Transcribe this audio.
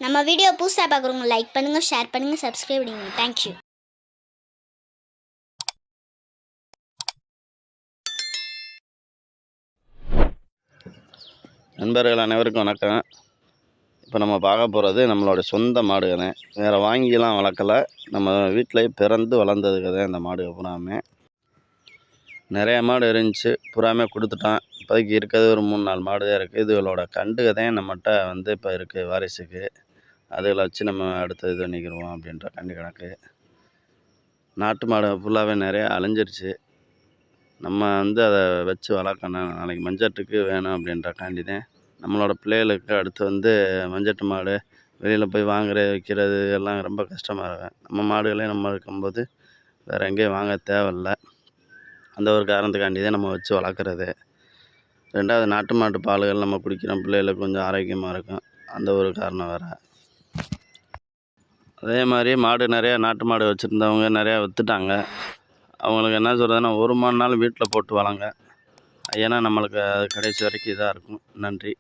நம்ம வீடியோ புதுசாக பார்க்குறவங்க லைக் பண்ணுங்கள், ஷேர் பண்ணுங்கள், சப்ஸ்கிரைப் பண்ணுங்கள். தேங்க்யூ. நண்பர்கள் அனைவருக்கும் வணக்கம். இப்போ நம்ம பார்க்க போகிறது நம்மளோட சொந்த மாடு கதை. வேறு வாங்கிலாம் வளர்க்கலை, நம்ம வீட்டில் பிறந்து வளர்ந்தது கதை. இந்த மாடு பூராமே நிறையா மாடு இருந்துச்சு, பூராமே கொடுத்துட்டான். இப்போதைக்கு இருக்கிறது ஒரு 3-4 மாடு தான் இருக்குது. இதுகளோட கண்டு கதையும் நம்மகிட்ட இப்போ இருக்குது வாரிசுக்கு. அதுகளை வச்சு நம்ம அடுத்த இது பண்ணிக்கிடுவோம் அப்படின்ற கண்டு கணக்கு. நாட்டு மாடு ஃபுல்லாகவே நிறையா அழிஞ்சிருச்சு. நம்ம அதை வச்சு வளர்க்கணும், நாளைக்கு மஞ்சட்டுக்கு வேணும் அப்படின்றக்காண்டி தான் நம்மளோட பிள்ளைகளுக்கு அடுத்து மஞ்சட்டு மாடு வெளியில் போய் வாங்குறது வைக்கிறது எல்லாம் ரொம்ப கஷ்டமாக இருக்கும். நம்ம மாடுகளே நம்ம இருக்கும்போது வேறு எங்கேயும் வாங்க தேவையில்லை. அந்த ஒரு காரணத்துக்காண்டி தான் நம்ம வச்சு வளர்க்குறது. 2வது நாட்டு மாட்டு பால்கள் நம்ம குடிக்கிறோம், பிள்ளைகளுக்கு கொஞ்சம் ஆரோக்கியமாக இருக்கும். அந்த ஒரு காரணம் வேறு. அதே மாதிரி மாடு நிறையா நாட்டு மாடு வச்சுருந்தவங்க நிறையா விற்றுட்டாங்க. அவங்களுக்கு என்ன சொல்கிறதுன்னா, ஒரு மாடுனாலும் வீட்டில் போட்டு வளங்க. ஏன்னா நம்மளுக்கு அது கடைசி வரைக்கும் இதாக இருக்கும். நன்றி.